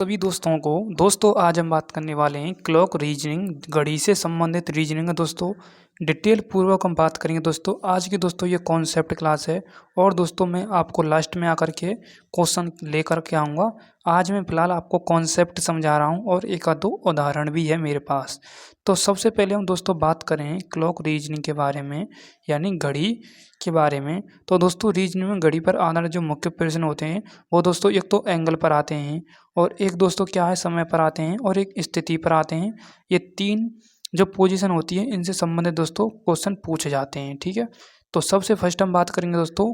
सभी दोस्तों आज हम बात करने वाले हैं क्लॉक रीजनिंग घड़ी से संबंधित रीजनिंग है दोस्तों। डिटेल पूर्वक हम बात करेंगे दोस्तों। आज की दोस्तों ये कॉन्सेप्ट क्लास है और दोस्तों मैं आपको लास्ट में आकर के क्वेश्चन लेकर के आऊँगा। आज मैं फ़िलहाल आपको कॉन्सेप्ट समझा रहा हूँ और एक आध दो उदाहरण भी है मेरे पास। तो सबसे पहले हम दोस्तों बात करें क्लॉक रीजनिंग के बारे में, यानी घड़ी के बारे में। तो दोस्तों रीजनिंग में घड़ी पर आधारित जो मुख्य प्रश्न होते हैं वो दोस्तों एक तो एंगल पर आते हैं और एक दोस्तों क्या है समय पर आते हैं और एक स्थिति पर आते हैं। ये तीन जो पोजीशन होती है इनसे संबंधित दोस्तों क्वेश्चन पूछे जाते हैं। ठीक है, तो सबसे फर्स्ट हम बात करेंगे दोस्तों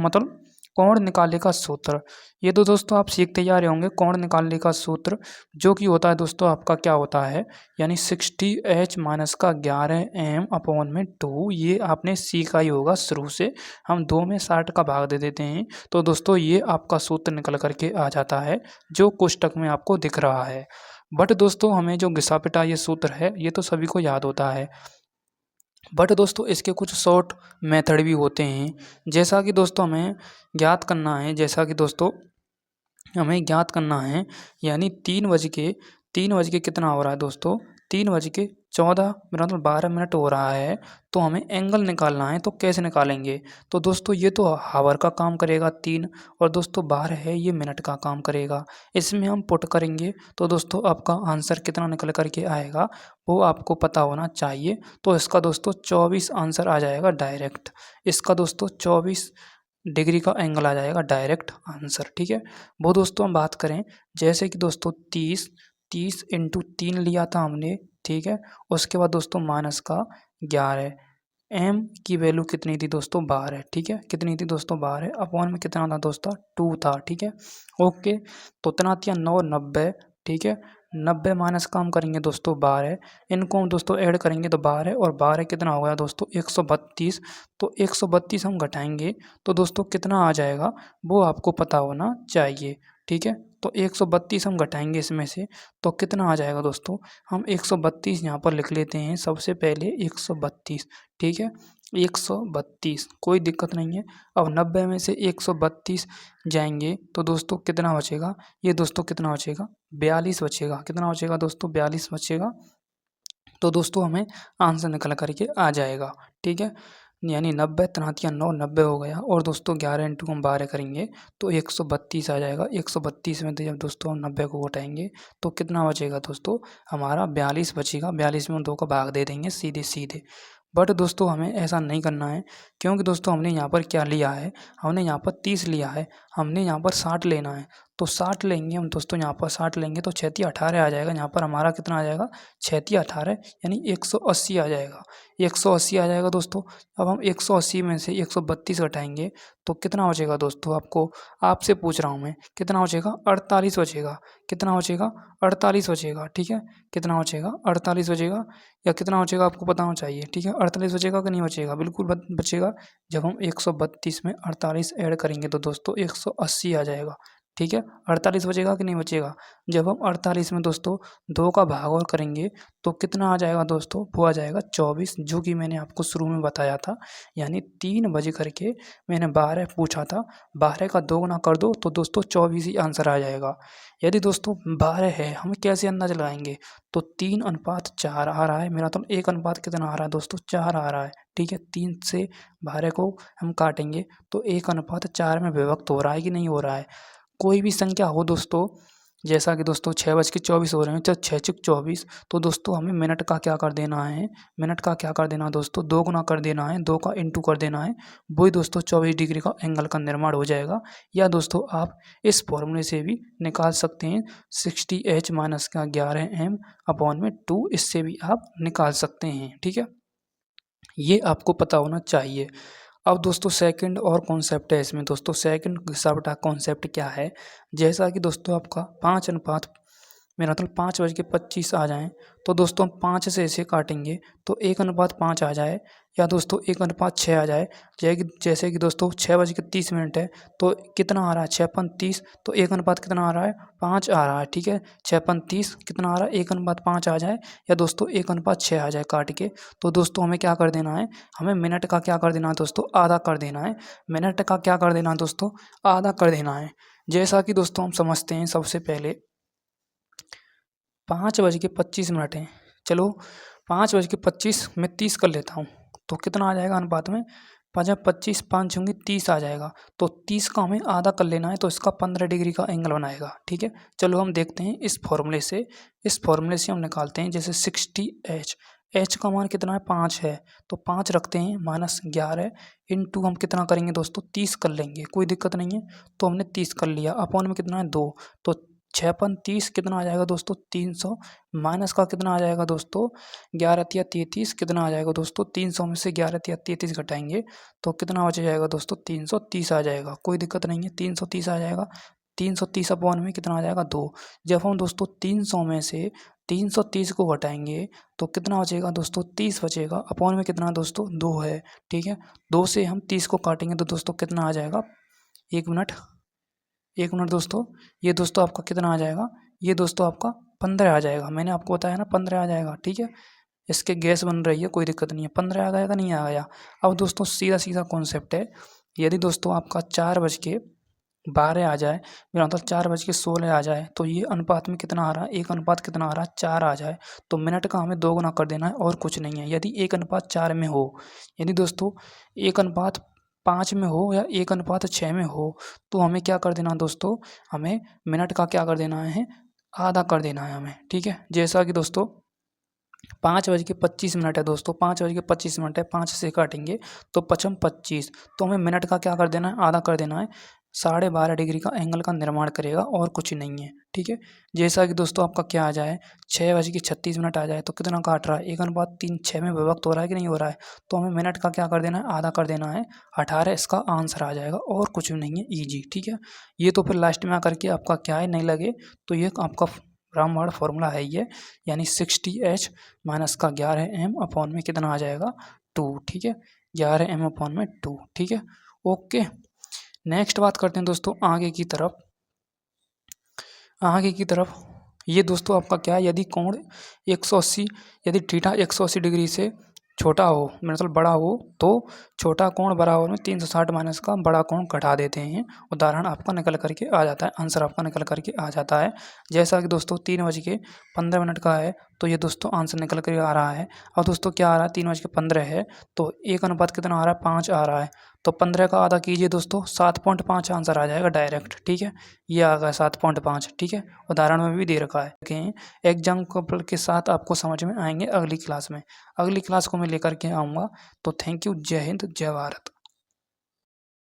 मतलब कोण निकालने का सूत्र। ये तो दोस्तों आप सीखते जा रहे होंगे कोण निकालने का सूत्र, जो कि होता है दोस्तों आपका क्या होता है, यानी 60h माइनस का 11m अपॉन में 2। ये आपने सीखा ही होगा शुरू से। हम 2 में 60 का भाग दे देते हैं तो दोस्तों ये आपका सूत्र निकल करके आ जाता है जो कोष्टक में आपको दिख रहा है। बट दोस्तों हमें जो घिसा पिटा ये सूत्र है ये तो सभी को याद होता है, बट दोस्तों इसके कुछ शॉर्ट मेथड भी होते हैं। जैसा कि दोस्तों हमें ज्ञात करना है, यानी 3 बज के कितना हो रहा है दोस्तों, 3 बज के 14 मतलब 12 मिनट हो रहा है। तो हमें एंगल निकालना है, तो कैसे निकालेंगे। तो दोस्तों ये तो हावर का काम करेगा 3, और दोस्तों 12 है ये मिनट का काम करेगा। इसमें हम पुट करेंगे तो दोस्तों आपका आंसर कितना निकल करके आएगा वो आपको पता होना चाहिए। तो इसका दोस्तों 24 आंसर आ जाएगा डायरेक्ट। इसका दोस्तों 24 डिग्री का एंगल आ जाएगा डायरेक्ट आंसर। ठीक है, वो दोस्तों हम बात करें जैसे कि दोस्तों 30 इंटू 3 लिया था हमने। ठीक है, उसके बाद दोस्तों माइनस का 11, एम की वैल्यू कितनी थी दोस्तों 12। ठीक है, कितनी थी दोस्तों 12, अपॉन में कितना था दोस्तों 2 था। ठीक है, ओके, तो इतना थी 9 90। ठीक है, 90 माइनस का हम करेंगे दोस्तों 12, इनको हम दोस्तों ऐड करेंगे तो 12 और 12 कितना हो गया दोस्तों 132। तो 132 हम घटाएंगे तो दोस्तों कितना आ जाएगा वो आपको पता होना चाहिए। ठीक है, तो 132 हम घटाएंगे इसमें से तो कितना आ जाएगा दोस्तों, हम 132 यहाँ पर लिख लेते हैं सबसे पहले 132। ठीक है, 132 कोई दिक्कत नहीं है। अब 90 में से 132 जाएंगे तो दोस्तों कितना बचेगा, ये दोस्तों कितना बचेगा 42 बचेगा। कितना बचेगा दोस्तों 42 बचेगा। तो दोस्तों हमें आंसर निकल करके आ जाएगा। ठीक है, यानी 90 तनातिया 9 90 हो गया, और दोस्तों 11 इंटू हम 12 करेंगे तो 132 आ जाएगा। 132 में तो जब दोस्तों हम 90 को घटाएंगे तो कितना बचेगा दोस्तों हमारा 42 बचेगा। 42 में हम 2 का भाग दे देंगे सीधे सीधे। बट दोस्तों हमें ऐसा नहीं करना है, क्योंकि दोस्तों हमने यहाँ पर क्या लिया है, हमने यहाँ पर 30 लिया है, हमने यहाँ पर 60 लेना है। तो 60 लेंगे हम दोस्तों, यहाँ पर 60 लेंगे तो 6 18 आ जाएगा। यहाँ पर हमारा कितना आ जाएगा 6 18, यानी 180 आ जाएगा। 180 आ जाएगा दोस्तों। अब हम 180 में से 132 घटाएंगे तो कितना बचेगा दोस्तों, आपसे पूछ रहा हूँ मैं, कितना बचेगा 48 बचेगा। कितना बचेगा 48 बचेगा। ठीक है, कितना बचेगा 48 बचेगा, या कितना बचेगा आपको पता होना चाहिए। ठीक है, 48 बचेगा कि नहीं बचेगा, बिल्कुल बचेगा। जब हम 132 में 48 ऐड करेंगे तो दोस्तों 180 आ जाएगा। ठीक है, 48 बचेगा कि नहीं बचेगा। जब हम 48 में दोस्तों 2 का भाग और करेंगे तो कितना आ जाएगा दोस्तों, वो आ जाएगा 24, जो कि मैंने आपको शुरू में बताया था। यानी 3 बजे करके मैंने 12 पूछा था, 12 का 2 गुना कर दो तो दोस्तों 24 ही आंसर आ जाएगा। यदि दोस्तों 12 है, हम कैसे अंदाज लगाएंगे, तो 3:4 आ रहा है मेरा, तो 1 अनुपात कितना आ रहा है दोस्तों 4 आ रहा है। ठीक है, 3 से 12 को हम काटेंगे तो 1:4 में विभक्त हो रहा है कि नहीं हो रहा है। कोई भी संख्या हो दोस्तों, जैसा कि दोस्तों 6:24 हो रहे हैं तो 6×24, तो दोस्तों हमें मिनट का क्या कर देना है, दोस्तों 2 गुना कर देना है, 2 का इंटू कर देना है। वही दोस्तों 24 डिग्री का एंगल का निर्माण हो जाएगा। या दोस्तों आप इस फॉर्मूले से भी निकाल सकते हैं, 60h माइनस का 11m अपॉन में 2, इससे भी आप निकाल सकते हैं। ठीक है, ये आपको पता होना चाहिए। अब दोस्तों सेकंड और कॉन्सेप्ट है इसमें दोस्तों, सेकंड घिसा पिटा कॉन्सेप्ट क्या है, जैसा कि दोस्तों आपका 5 अनुपात मेरा मतलब 5:25 आ जाएँ तो दोस्तों 5 से इसे काटेंगे तो 1:5 आ जाए, या दोस्तों 1:6 आ जाए। जैसे कि दोस्तों 6:30 है तो कितना आ रहा है 6×5 तो 1 अनुपात कितना आ रहा है 5 आ रहा है। ठीक है, 6×30 कितना आ रहा है 1:5 आ जाए, या दोस्तों 1:6 आ जाए काट के। तो दोस्तों हमें क्या कर देना है, हमें मिनट का क्या कर देना है दोस्तों, आधा कर देना है। मिनट का क्या कर देना है दोस्तों, आधा कर देना है। जैसा कि दोस्तों हम समझते हैं सबसे पहले 5:25 है। चलो 5:25 मैं 30 कर लेता हूँ, तो कितना आ जाएगा अनुपात में 5:25 5 होंगे 30 आ जाएगा। तो 30 का हमें आधा कर लेना है, तो इसका 15 डिग्री का एंगल बनाएगा। ठीक है, चलो हम देखते हैं इस फॉर्मूले से हम निकालते हैं। जैसे 60H, H का मान कितना है 5 है, तो 5 रखते हैं -11 इंटू हम कितना करेंगे दोस्तों 30 कर लेंगे, कोई दिक्कत नहीं है। तो हमने 30 कर लिया, अपॉन में कितना है 2, तो 6×5 कितना आ जाएगा दोस्तों 300, माइनस का कितना आ जाएगा दोस्तों 11×33 कितना आ जाएगा दोस्तों 300 में से 11×33 घटाएंगे तो कितना बच जाएगा दोस्तों 330 आ जाएगा, कोई दिक्कत नहीं है 330 आ जाएगा। 330 अपॉन में कितना आ जाएगा 2। जब हम दोस्तों 300 में से 330 को घटाएंगे तो कितना बचेगा दोस्तों 30 बचेगा, अपॉन में कितना दोस्तों 2 है। ठीक है, 2 से हम 30 को काटेंगे तो दोस्तों कितना आ जाएगा, 1 मिनट दोस्तों, ये दोस्तों आपका कितना आ जाएगा, ये दोस्तों आपका 15 आ जाएगा। मैंने आपको बताया ना 15 आ जाएगा। ठीक है, इसके गैस बन रही है, कोई दिक्कत नहीं है, 15 आ जाएगा, नहीं आ गया। अब दोस्तों सीधा सीधा कॉन्सेप्ट है, यदि दोस्तों आपका 4:12 आ जाए, मेरा मतलब 4:16 आ जाए, तो ये अनुपात में कितना आ रहा है, एक अनुपात कितना आ रहा है 4 आ जाए, तो मिनट का हमें 2 गुना कर देना है और कुछ नहीं है। यदि 1:4 में हो, यदि दोस्तों 1:5 में हो या 1:6 में हो, तो हमें क्या कर देना दोस्तों, हमें मिनट का क्या कर देना है, आधा कर देना है हमें। ठीक है, जैसा कि दोस्तों 5:25 है दोस्तों, 5:25 है, 5 से काटेंगे तो 5×25, तो हमें मिनट का क्या कर देना है, आधा कर देना है। 12.5 डिग्री का एंगल का निर्माण करेगा और कुछ नहीं है। ठीक है, जैसा कि दोस्तों आपका क्या आ जाए 6:36 आ जाए, तो कितना काट रहा है 1:3 6 में विभक्त हो रहा है कि नहीं हो रहा है, तो हमें मिनट का क्या कर देना है, आधा कर देना है, 18 इसका आंसर आ जाएगा और कुछ नहीं है, ईजी। ठीक है, ये तो फिर लास्ट में आकर के आपका क्या है, नहीं लगे तो ये आपका रामबाण फॉर्मूला है ये, यानी 60H माइनस का 11M अपॉन में कितना आ जाएगा 2। ठीक है, 11M अपॉन में 2। ठीक है, ओके। नेक्स्ट बात करते हैं दोस्तों आगे की तरफ। ये दोस्तों आपका क्या है, यदि कोण 180, यदि थीटा 180 डिग्री से छोटा हो, मतलब बड़ा हो, तो छोटा कोण बराबर में 360 माइनस का बड़ा कोण घटा देते हैं। उदाहरण आपका निकल करके आ जाता है, आंसर आपका निकल करके आ जाता है। जैसा कि दोस्तों 3:15 का है, तो ये दोस्तों आंसर निकल कर आ रहा है। और दोस्तों क्या आ रहा है, 3:15 है, तो 1 अनुपात कितना आ रहा है 5 आ रहा है, तो 15 का आधा कीजिए दोस्तों 7.5 आंसर आ जाएगा डायरेक्ट। ठीक है, ये आ गया 7.5। ठीक है, उदाहरण में भी दे रखा है। एग्जाम्पल के साथ आपको समझ में आएंगे अगली क्लास में, अगली क्लास को मैं लेकर के आऊँगा। तो थैंक यू, जय हिंद, जय भारत।